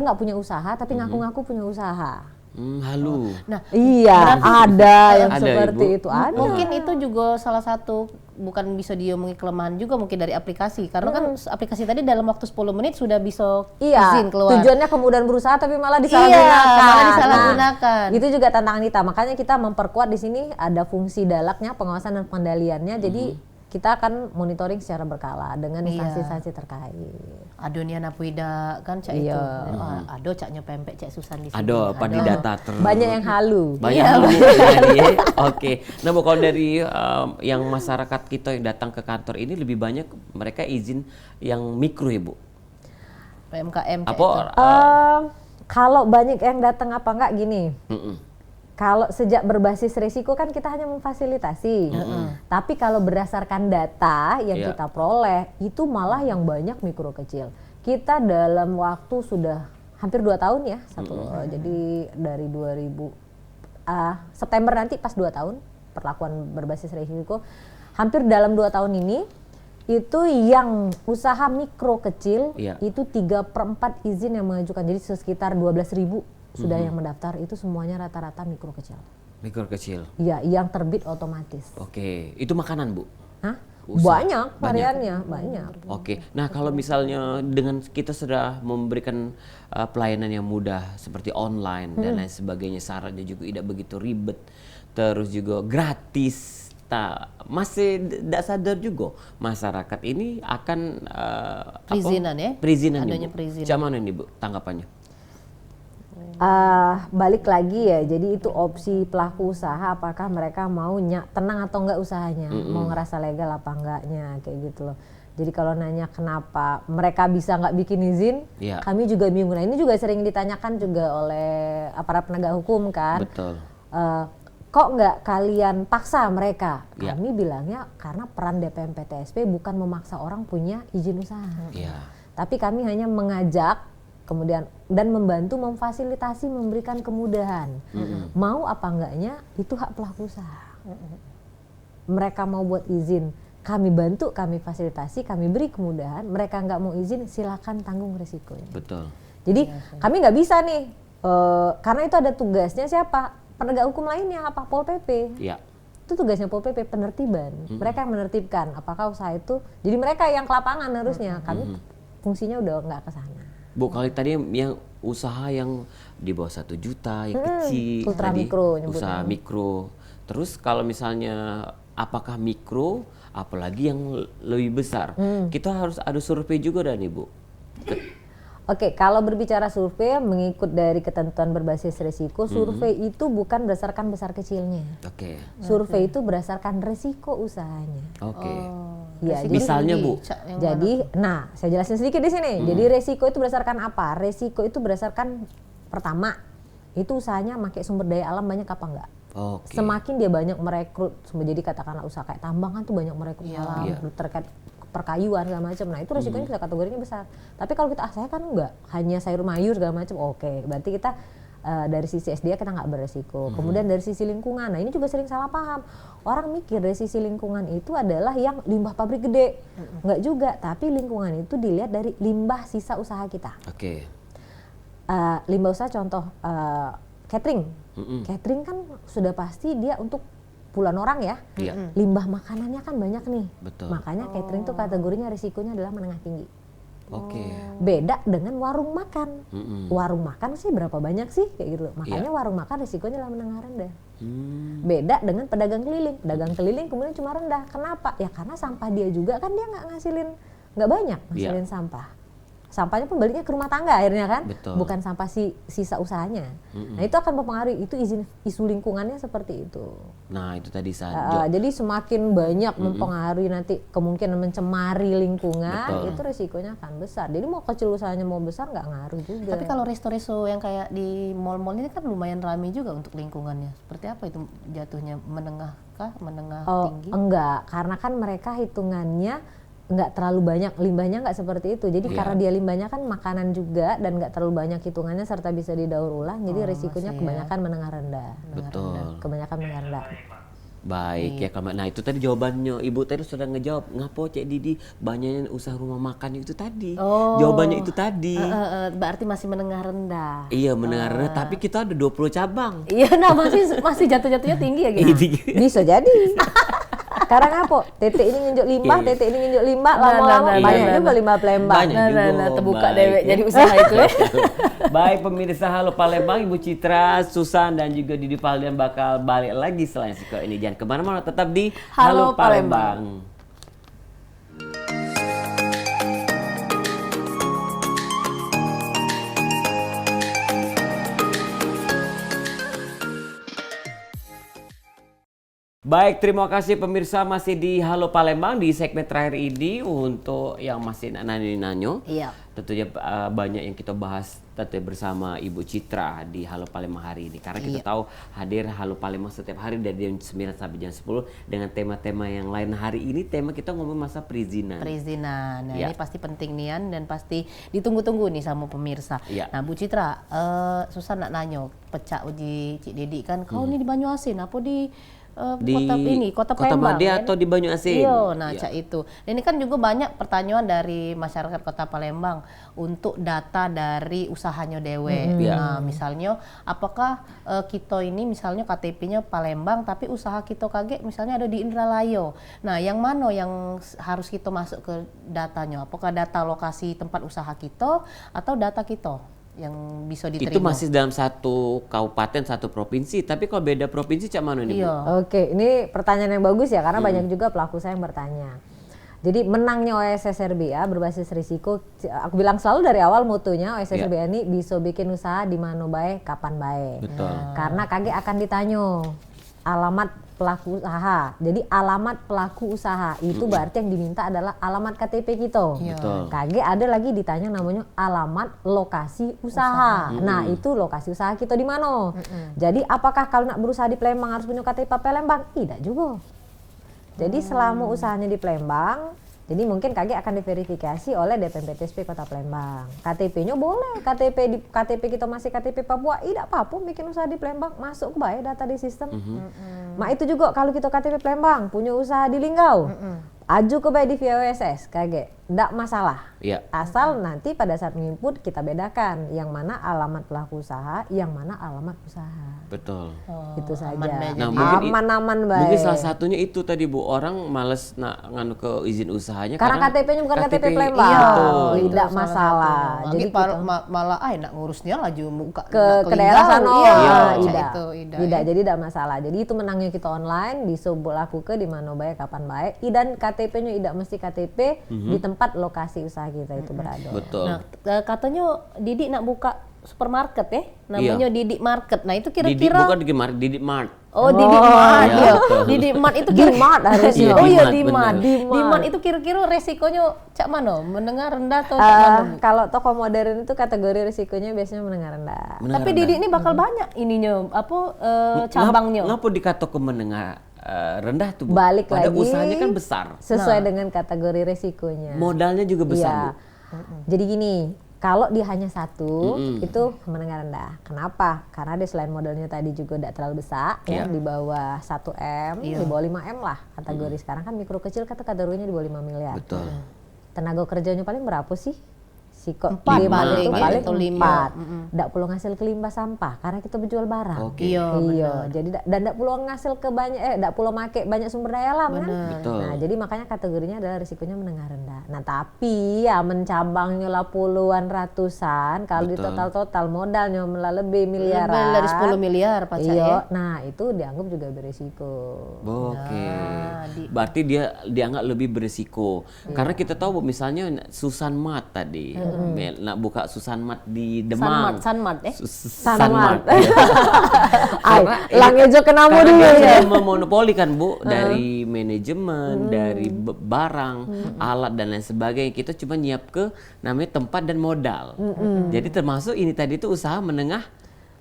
nggak punya usaha, tapi ngaku-ngaku punya usaha. Halu. Nah, Iya, ada yang Ada, seperti Ibu. itu. Ada. mungkin itu juga salah satu bukan bisa diomongi kelemahan juga mungkin dari aplikasi karena kan aplikasi tadi dalam waktu 10 menit sudah bisa Iya, izin keluar. tujuannya kemudahan berusaha tapi malah disalahgunakan. malah disalahgunakan. Nah, itu juga tantangan kita. Makanya kita memperkuat di sini ada fungsi dalaknya, pengawasan dan pengendaliannya. Jadi kita akan monitoring secara berkala dengan instansi-instansi terkait. Adonia napuida kan cak Iya. itu. Ado caknya pempek cak Susan di sini. Ada pada data Banyak yang halu. banyak Iya. hal sekali, ya. Oke. Nah, Bu, kalau dari yang masyarakat kita yang datang ke kantor ini lebih banyak mereka izin yang mikro ya, Bu. PMKM cak Apa itu. Kalau banyak yang datang apa enggak gini. Mm-mm. Kalau sejak berbasis risiko kan kita hanya memfasilitasi. Tapi kalau berdasarkan data yang Iya. kita peroleh itu malah yang banyak mikro kecil. Kita dalam waktu sudah hampir 2 tahun ya, jadi dari 2000 September nanti pas 2 tahun perlakuan berbasis risiko, hampir dalam 2 tahun ini itu yang usaha mikro kecil Iya. itu 3/4 izin yang mengajukan, jadi sekitar 12.000 sudah yang mendaftar, itu semuanya rata-rata mikro kecil. Mikro kecil. Iya, yang terbit otomatis. Oke. Itu makanan, Bu. Hah? Usaha. Banyak variannya, banyak. Oke. Nah, kalau misalnya dengan kita sudah memberikan pelayanan yang mudah seperti online dan lain sebagainya, syaratnya juga tidak begitu ribet, terus juga gratis. Masih tidak sadar juga masyarakat ini akan Perizinan ya? Perizinan, Adanya Bu. perizinan. Macam mana nih, Bu, tanggapannya? Balik lagi ya, jadi itu opsi pelaku usaha apakah mereka mau tenang atau enggak usahanya, mau ngerasa legal apa enggaknya, kayak gitu loh. Jadi kalau nanya kenapa mereka bisa nggak bikin izin, Iya. kami juga bingung. Nah ini juga sering ditanyakan juga oleh aparat penegak hukum kan. Betul. Kok nggak kalian paksa mereka? Iya. Kami bilangnya karena peran DPM PTSP bukan memaksa orang punya izin usaha. Iya. Tapi kami hanya mengajak kemudian dan membantu memfasilitasi, memberikan kemudahan. Mau apa enggaknya itu hak pelaku usaha. Mereka mau buat izin, kami bantu, kami fasilitasi, kami beri kemudahan. Mereka nggak mau izin, silakan tanggung risikonya. Betul. Jadi kami nggak bisa nih, karena itu ada tugasnya siapa? Penegak hukum lainnya, apa? Pol PP. Iya. Itu tugasnya Pol PP, penertiban. Mereka yang menertibkan apakah usaha itu. Jadi mereka yang ke lapangan harusnya. Kami fungsinya udah nggak ke sana. Bu, kalau tadi yang usaha yang di bawah 1 juta yang kecil, ultra tadi, mikro nyebutnya. usaha mikro. Terus kalau misalnya apakah mikro, apalagi yang lebih besar, kita harus ada survei juga dan Ibu. Oke, kalau berbicara survei mengikut dari ketentuan berbasis risiko, survei itu bukan berdasarkan besar kecilnya. Oke. Survei itu berdasarkan risiko usahanya. Oke. Ya, Misalnya Bu, jadi, nah saya jelasin sedikit di sini. Jadi resiko itu berdasarkan apa? Resiko itu berdasarkan pertama, itu usahanya pakai sumber daya alam banyak apa enggak? Oke. Semakin dia banyak merekrut, jadi katakanlah usaha kayak tambang kan tuh banyak merekrut alam, terkait perkayuan segala macam. Nah itu resikonya bisa kategorinya besar. Tapi kalau kita saya kan enggak, hanya sayur mayur segala macam, oke. Berarti kita dari sisi SDA kita nggak beresiko. Kemudian dari sisi lingkungan, nah ini juga sering salah paham. Orang mikir dari sisi lingkungan itu adalah yang limbah pabrik gede. Enggak juga, tapi lingkungan itu dilihat dari limbah sisa usaha kita. Oke. Limbah usaha contoh catering. Catering kan sudah pasti dia untuk puluhan orang ya. Limbah makanannya kan banyak nih. Betul. Makanya catering tuh kategorinya risikonya adalah menengah tinggi. Oke. Beda dengan warung makan. Warung makan sih berapa banyak sih kayak gitu. Makanya warung makan risikonya adalah menengah rendah. Beda dengan pedagang keliling. Pedagang keliling kemudian cuma rendah. Kenapa? Ya karena sampah dia juga kan dia nggak banyak ngasilin sampah. Sampahnya pun baliknya ke rumah tangga akhirnya kan. Betul. Bukan sampah sisa usahanya. Nah itu akan mempengaruhi, itu isu lingkungannya seperti itu. Nah itu tadi saja. Jadi semakin banyak mempengaruhi nanti kemungkinan mencemari lingkungan, Betul. itu risikonya akan besar. Jadi mau kecil usahanya mau besar nggak ngaruh juga. Tapi kalau resto-resto yang kayak di mall-mall ini kan lumayan ramai juga untuk lingkungannya. Seperti apa itu jatuhnya, menengah kah, menengah tinggi? Enggak, karena kan mereka hitungannya nggak terlalu banyak, limbahnya nggak seperti itu. Jadi karena dia limbahnya kan makanan juga dan nggak terlalu banyak hitungannya serta bisa didaur ulang, jadi risikonya kebanyakan menengah rendah. Betul. Kebanyakan menengah rendah. Baik ya Kak. Nah itu tadi jawabannya Ibu tadi sudah ngejawab. Ngapo Cek Didi banyaknya usaha rumah makan itu tadi. Jawabannya itu tadi. Berarti masih menengah rendah. Iya menengah rendah, tapi kita ada 20 cabang. Iya, nah masih jatuh-jatuhnya tinggi ya gitu. Bisa jadi. Sekarang apa? Tete ini nginjuk limbah, tete ini nginjuk limbah, lama-lama banyak juga limbah Palembang. Banyak juga. Terbuka Baik, dewek ya. jadi usaha itu ya. Baik pemirsa Halo Palembang, Ibu Citra, Susan dan juga Didi Palembang bakal balik lagi setelah Siko ini. Jangan kemana-mana, tetap di Halo, Palembang. Baik, terima kasih pemirsa masih di Halo Palembang di segmen terakhir ini untuk yang masih nanyo. Iya. Tentunya banyak yang kita bahas tentunya bersama Ibu Citra di Halo Palembang hari ini. Karena kita tahu hadir Halo Palembang setiap hari dari jam 9 sampai jam 10 dengan tema-tema yang lain. Hari ini tema kita ngomong masa perizinan. Nah ini pasti penting nian dan pasti ditunggu-tunggu nih sama pemirsa. Nah Bu Citra, Susan nak nanyo, pecah uji Cik Didi kan, kau nih di Banyuasin, apa di kota Palembang Madya kan? atau di Banyuasin. Iya, nah cak itu. Dan ini kan juga banyak pertanyaan dari masyarakat Kota Palembang untuk data dari usahanya dewe. Nah, misalnya apakah kita ini misalnya KTP-nya Palembang tapi usaha kita kaget misalnya ada di Indralayo. Nah, yang mana yang harus kita masuk ke datanya? Apakah data lokasi tempat usaha kita atau data kita yang bisa diterima? Itu masih dalam satu kabupaten, satu provinsi. Tapi kalau beda provinsi cak mana nih Bu? Oke, ini pertanyaan yang bagus ya karena banyak juga pelaku usaha yang bertanya. Jadi menangnya OSS RBA berbasis risiko, aku bilang selalu dari awal mutunya OSS RBA ini bisa bikin usaha di mana baik, kapan baik. Betul. Karena kaget akan ditanya alamat pelaku usaha. Jadi alamat pelaku usaha itu berarti yang diminta adalah alamat KTP kita. Betul. Kaget ada lagi ditanya namanya alamat lokasi usaha. Nah itu lokasi usaha kita di mana? Jadi apakah kalau nak berusaha di Palembang harus punya KTP Palembang? Tidak juga. Jadi selama usahanya di Palembang, jadi mungkin KG akan diverifikasi oleh DPMPTSP Kota Palembang. KTP-nya boleh, KTP kita masih KTP Papua, tidak apa-apa bikin usaha di Palembang, masuk ke baik data di sistem. Mak itu juga kalau kita KTP Palembang, punya usaha di Linggau, aju ke baik di via OSS, KG. Enggak masalah. Iya. Asal nanti pada saat menginput kita bedakan yang mana alamat pelaku usaha, yang mana alamat usaha. Betul. Itu saja. Nah, mungkin Aman-aman baik. Mungkin salah satunya itu tadi Bu, orang males nganu ke izin usahanya karena KTP-nya bukan KTP Palembang. Iya, tidak masalah. Jadi Jadi kita malah nak ngurusnya laju muka ke daerah sana. Iya, Tidak. itu, Tidak. Jadi tidak masalah. Jadi itu menangnya kita online, bisa laku ke di mana baik kapan baik. Dan KTP-nya tidak mesti KTP di tempat lokasi usaha kita itu berada. Betul. Nah, katanya Didi nak buka supermarket ya, namanya Didi Market. Nah, itu kira-kira bukan Didi Mart. Oh, Didi Mart. Iya, Ya. betul. Didi Mart itu Di Mart harusnya. Oh iya, Di Di Mart, Mart. bener. Di Mart itu kira-kira resikonya cak mana? Menengah rendah atau cak mana? Bu? Kalau toko modern itu kategori risikonya biasanya menengah rendah. Tapi Didi ini bakal banyak ininya cabangnya. Ngapa dikata ke menengah rendah tuh Bu? Balik Padahal lagi usahanya kan besar. sesuai dengan kategori resikonya. Modalnya juga besar Iya. Bu. Jadi gini, kalau dia hanya satu itu menengah rendah. Kenapa? Karena dia selain modalnya tadi juga tidak terlalu besar, ya, di bawah 1 M, di bawah 5 M lah kategori. Sekarang kan mikro kecil kategorinya di bawah 5 miliar. Betul. Tenaga kerjanya paling berapa sih? Siko 4 itu paling, paling atau 5. 4. Nggak perlu ngasil ke limbah sampah karena kita berjual barang. Oke. Iya, jadi dan nggak perlu ngasil ke banyak nggak perlu make banyak sumber daya alam kan. Betul. Nah, jadi makanya kategorinya adalah risikonya menengah rendah. Nah, tapi ya mencabangnya lah puluhan ratusan, kalau di Betul. total modalnya malah lebih miliaran. Lebih dari 10 miliar Pak Cak ya. Iya, nah itu dianggap juga berisiko. Oke. Berarti dia dianggap lebih berisiko. Karena kita tahu Bu, misalnya Susan Mart tadi. Nak buka Susan Mart di Demang. Sanmat Sanmart. Langnya jo kenamo Karena dulu dia ya. sudah memonopoli kan Bu, dari manajemen, dari barang, alat dan lain sebagainya. Kita cuma nyiap ke namanya tempat dan modal. Jadi termasuk ini tadi itu usaha menengah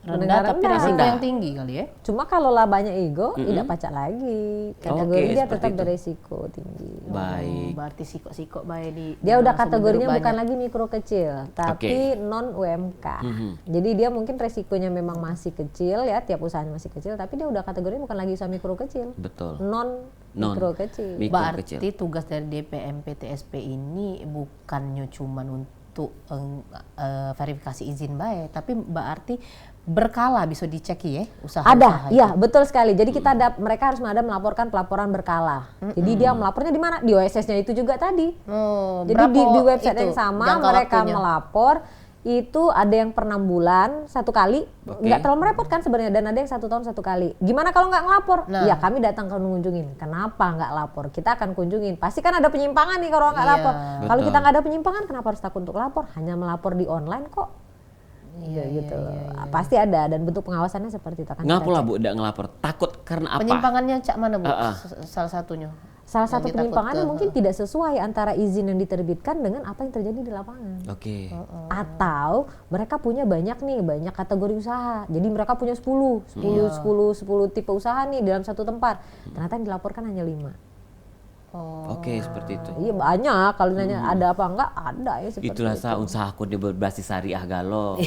rendah tapi resiko yang tinggi kali ya. Cuma kalau labanya ego, tidak pacak lagi. Kategori Oke, dia seperti tetap itu. beresiko tinggi. Baik. Berarti sikok-sikok baik di Dia udah sumber kategorinya banyak. bukan lagi mikro kecil, tapi non UMK. Jadi dia mungkin resikonya memang masih kecil ya, tiap usahanya masih kecil, tapi dia udah kategorinya bukan lagi usaha mikro kecil, Betul. non mikro kecil. Mikro Berarti kecil. tugas dari DPM PTSP ini bukannya cuman untuk verifikasi izin baik, tapi berarti berkala bisa dicek ya usaha-usaha. Ada, iya betul sekali. Jadi kita mereka harus melaporkan pelaporan berkala. Jadi dia melapornya di mana? Di OSS-nya itu juga tadi. Oh, Jadi berapa di website itu yang sama jangka mereka waktunya? melapor itu ada yang per 6 bulan 1 kali, nggak terlalu merepotkan sebenarnya, dan ada yang 1 tahun 1 kali. Gimana kalau nggak ngelapor? Nah. Ya kami datang ke mengunjungin. Kenapa nggak lapor? Kita akan kunjungin. Pasti kan ada penyimpangan nih kalau nggak Iya. lapor. Kalau Betul. kita nggak ada penyimpangan, kenapa harus takut untuk lapor? Hanya melapor di online kok. Iya gitu. Pasti ada, dan bentuk pengawasannya seperti itu. Akan kita Ngapa lah cek. Bu tidak ngelapor? Takut karena apa? Penyimpangannya cak mana Bu? Salah satunya. Salah satu Yang ditakut penyimpangan ke- mungkin tidak sesuai antara izin yang diterbitkan dengan apa yang terjadi di lapangan. Oke. Atau mereka punya banyak kategori usaha. Jadi mereka punya 10 tipe usaha nih dalam satu tempat. Ternyata yang dilaporkan hanya 5. Oke, seperti itu. Iya banyak, kalau nanya ada apa enggak, ada ya seperti Itulah itu. usahaku di berbasis syariah galo.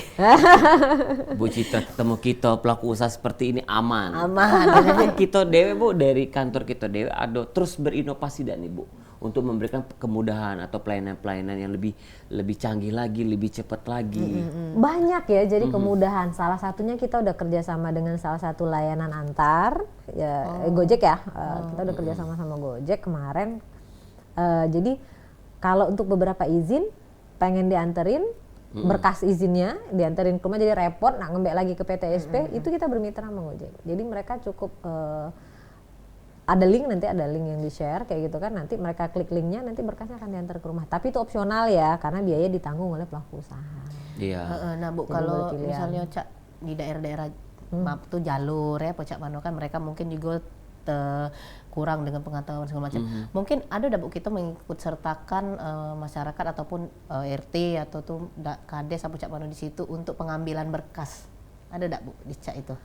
Bu Citra, ketemu kita pelaku usaha seperti ini aman. Aman. Kita dewe Bu, dari kantor kita dewe ada terus berinovasi dan nih Bu, untuk memberikan kemudahan atau pelayanan-pelayanan yang lebih canggih lagi, lebih cepat lagi. Banyak ya, jadi kemudahan. Salah satunya kita udah kerjasama dengan salah satu layanan antar, ya, Gojek ya. Kita udah kerjasama sama Gojek kemarin. Jadi kalau untuk beberapa izin pengen dianterin, berkas izinnya dianterin ke rumah jadi repot, nak ngembek lagi ke PTSP, itu kita bermitra sama Gojek. Jadi mereka cukup ada link yang di-share kayak gitu kan, nanti mereka klik linknya, nanti berkasnya akan diantar ke rumah. Tapi itu opsional ya, karena biaya ditanggung oleh pelaku usaha. Iya. Nah Bu, Jadi kalau berpilihan. misalnya cak di daerah-daerah maaf tuh jalur ya pecak mano kan mereka mungkin juga kurang dengan pengetahuan segala macam. Mungkin ada Bu kita mengikut sertakan masyarakat ataupun RT atau tuh kades apa cak mano di situ untuk pengambilan berkas. Ada Bu di cak itu?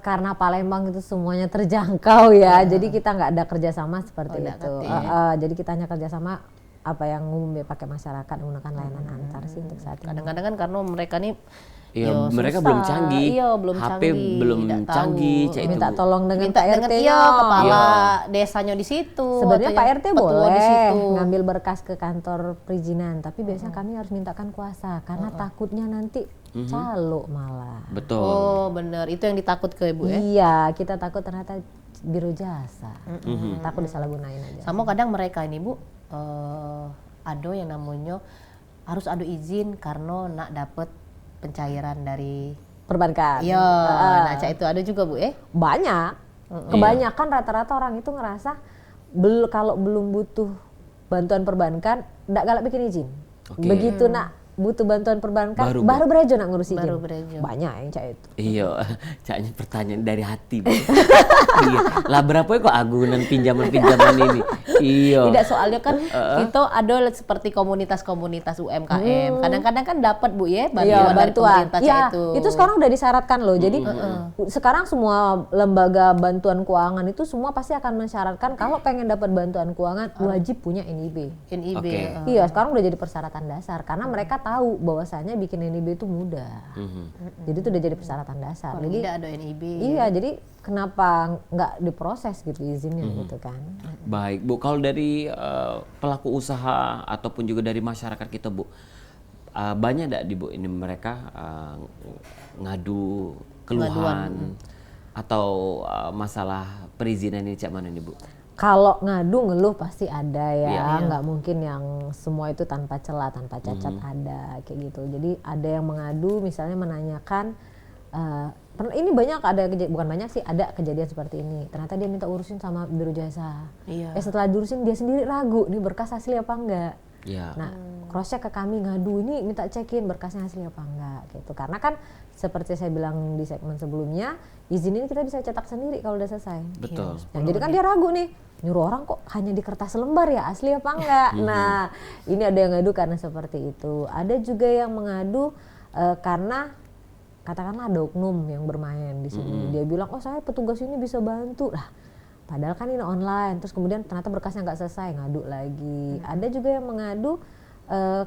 Karena Palembang itu semuanya terjangkau ya, jadi kita nggak ada kerjasama seperti itu. Jadi kita hanya kerjasama apa yang umum pakai masyarakat menggunakan layanan antar sih untuk saat ini. Kadang-kadang kan karena mereka nih Iya, mereka belum canggih. Iya, belum HP canggih. belum Tidak tahu. canggih, cak itu. Minta Bu. tolong dengan Minta Pak dengan RT-nya. iya, kepala Iya. desanya di situ. Sebenarnya atau Pak yang RT petua di boleh situ. ngambil berkas ke kantor perizinan, tapi biasanya kami harus mintakan kuasa karena takutnya nanti calo malah. Betul. Oh, bener. Itu yang ditakut ke Ibu ya. Iya, kita takut ternyata biro jasa. Takut disalahgunain aja. Sama kadang mereka ini Bu, ada yang namanya harus ada izin karena nak dapat pencairan dari Perbankan. iya, nah cak itu ada juga Bu Banyak. Kebanyakan rata-rata orang itu ngerasa kalau belum butuh bantuan perbankan, nggak galak bikin izin. Oke. Begitu nak butuh bantuan perbankan, Baru, baru berejo nak ngurus izin. Baru berejo. Banyak yang cak itu. Iya, caknya pertanyaan dari hati. Bu. Iya. Lah berapa ya kok agunan pinjaman-pinjaman ini? Iya. Tidak, soalnya kan kita ada seperti komunitas-komunitas UMKM. Kadang-kadang kan dapat Bu ya bantuan dari pemerintah cak Ya, itu. itu sekarang udah disyaratkan loh. Jadi sekarang semua lembaga bantuan keuangan itu semua pasti akan mensyaratkan kalau pengen dapat bantuan keuangan wajib punya NIB. NIB. Oke. Iya, sekarang udah jadi persyaratan dasar karena mereka tahu bahwasanya bikin NIB itu mudah. Jadi itu udah jadi persyaratan dasar. Kalau Jadi tidak ada NIB. iya, jadi kenapa nggak diproses gitu izinnya gitu kan? Baik, Bu. Kalau dari pelaku usaha ataupun juga dari masyarakat kita, Bu, banyak enggak di Bu ini mereka ngadu keluhan atau masalah perizinan ini cak mana nih, Bu? Kalau ngadu ngeluh pasti ada ya, Iya. nggak mungkin yang semua itu tanpa celah, tanpa cacat ada kayak gitu. Jadi ada yang mengadu, misalnya menanyakan, ini banyak ada bukan banyak sih, ada kejadian seperti ini. Ternyata dia minta urusin sama biro jasa. Iya. Setelah diurusin dia sendiri ragu, nih berkas asli apa enggak. Iya. Nah, cross check ke kami ngadu ini minta cekin berkasnya asli apa enggak gitu. Karena kan seperti saya bilang di segmen sebelumnya, izin ini kita bisa cetak sendiri kalau udah selesai. Betul. Nah, jadi kan dia ragu nih, nyuruh orang kok hanya di kertas lembar ya, asli apa enggak. Nah, ini ada yang ngadu karena seperti itu. Ada juga yang mengadu karena katakanlah ada oknum yang bermain di sini. Dia bilang, oh saya petugas ini bisa bantu. Lah, padahal kan ini online. Terus kemudian ternyata berkasnya nggak selesai, ngadu lagi. Ada juga yang mengadu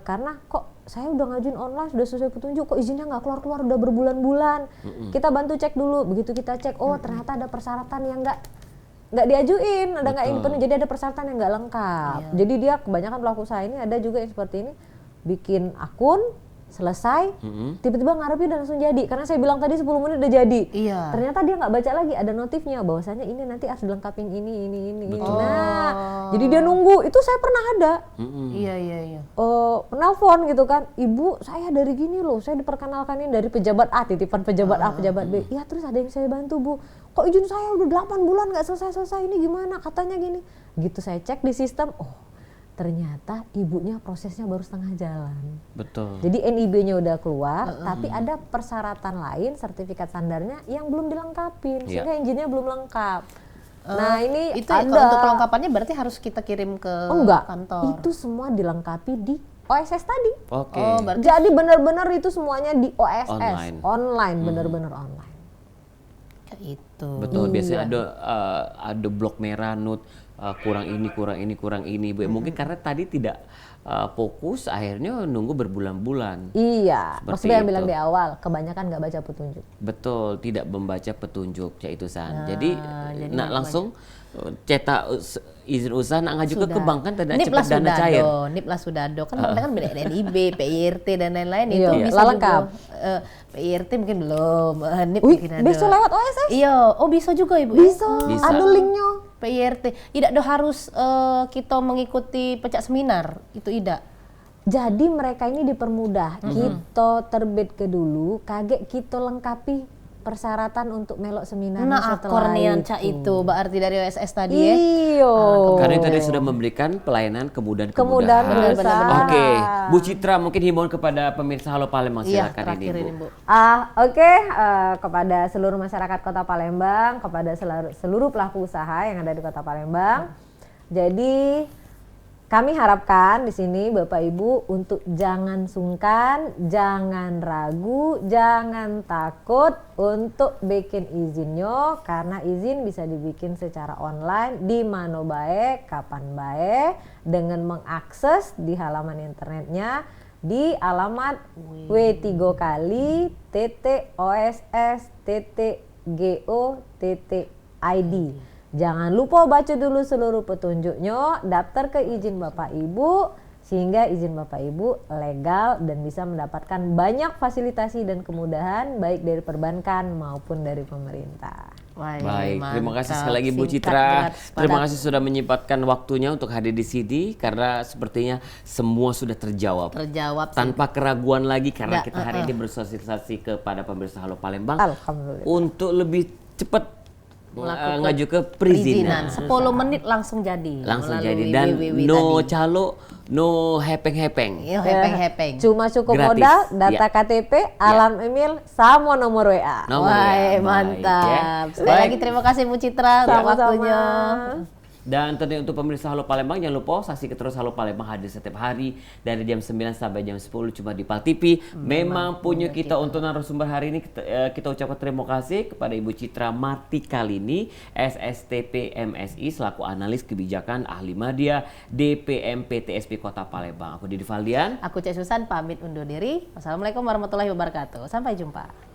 karena kok saya udah ngajuin online, sudah selesai petunjuk, kok izinnya nggak keluar-keluar udah berbulan-bulan. Kita bantu cek dulu. Begitu kita cek, oh ternyata ada persyaratan yang nggak diajuin, ada nggak ini penuh, jadi ada persyaratan yang nggak lengkap. Jadi dia kebanyakan pelaku usaha ini ada juga yang seperti ini, bikin akun selesai, tiba-tiba ngarepin dan langsung jadi. Karena saya bilang tadi 10 menit udah jadi. Iya. Ternyata dia nggak baca lagi, ada notifnya bahwasanya ini nanti harus dilengkapin ini. Nah, jadi dia nunggu. Itu saya pernah ada. Iya. Penelpon gitu kan, ibu saya dari gini loh, saya diperkenalkanin dari pejabat A, titipan pejabat A, pejabat B. Iya, terus ada yang saya bantu Bu. Kok izin saya udah 8 bulan nggak selesai-selesai, ini gimana? Katanya gini. Gitu saya cek di sistem, oh ternyata ibunya prosesnya baru setengah jalan. Betul. Jadi NIB-nya udah keluar, tapi ada persyaratan lain, sertifikat standarnya yang belum dilengkapin, sehingga izinnya belum lengkap. Nah ini itu ada. untuk kelengkapannya berarti harus kita kirim ke Enggak, kantor. itu semua dilengkapi di OSS tadi. Oke. Oh, berarti Jadi benar-benar itu semuanya di OSS, Online. benar-benar online. kayak itu. Betul, biasanya ada blok merah, kurang ini, Bu. Mungkin karena tadi tidak fokus, akhirnya nunggu berbulan-bulan. Iya, Seperti maksudnya yang itu. bilang di awal, kebanyakan nggak baca petunjuk. Betul, tidak membaca petunjuk, cak itu San. Jadi langsung cetak izin usaha nak ngaju ke bank kan tidak cepat dana cair. NIP lah sudah ada. Kan kadang kan beda NIB, PIRT dan lain-lain itu Iya, bisa lengkap. juga. PIRT mungkin belum, NIP Wih, mungkin ada. bisa lewat OSS? Iya, oh bisa juga Ibu. Bisa, Bisa. ada linknya. PIRT. Tidak ada harus kita mengikuti pecah seminar, itu tidak. Jadi mereka ini dipermudah, kita terbit ke dulu, kaget kita lengkapi persyaratan untuk melok seminar Nah, setelah akornian itu. cak itu, berarti dari OSS tadi ya. Iyo. Karena tadi sudah memberikan pelayanan Kemudahan kemudahan. berusaha. Oke, Bu Citra mungkin himbauan kepada pemirsa Halo Palembang, Iya, silakan terakhir ini, ini Bu. Bu. Oke, kepada seluruh masyarakat Kota Palembang, kepada seluruh pelaku usaha yang ada di Kota Palembang. Jadi kami harapkan di sini Bapak Ibu untuk jangan sungkan, jangan ragu, jangan takut untuk bikin izinnya, karena izin bisa dibikin secara online di mana baik, kapan baik, dengan mengakses di halaman internetnya di alamat W3 kali TTOSS.TTGO.TTID. Jangan lupa baca dulu seluruh petunjuknya, daftar ke izin Bapak Ibu, sehingga izin Bapak Ibu legal dan bisa mendapatkan banyak fasilitasi dan kemudahan baik dari perbankan maupun dari pemerintah. Baik, terima kasih sekali lagi Bu Citra. Terima kasih sudah menyempatkan waktunya untuk hadir di sini karena sepertinya semua sudah terjawab. Tanpa keraguan lagi karena kita hari ini bersosialisasi kepada pemirsa Halo Palembang untuk lebih cepat ngaju ke perizinan. 10 menit langsung jadi. Dan no calo, no hepeng-hepeng. Hepeng-hepeng. Cuma cukup gratis. modal, data KTP, alarm email, sama nomor WA. Wah, mantap. Sekali lagi terima kasih Bu Citra untuk waktunya. Dan tentunya untuk pemirsa Halo Palembang jangan lupa saksikan terus Halo Palembang hadir setiap hari dari jam 9 sampai jam 10 cuma di PAL TV. Memang punya kita untuk narasumber hari ini kita ucapkan terima kasih kepada Ibu Citra Marti Kalini, SSTP MSI selaku analis kebijakan ahli media DPM PTSP Kota Palembang. Aku Didi Valdian. Aku Cek Susan pamit undur diri. Wassalamualaikum warahmatullahi wabarakatuh. Sampai jumpa.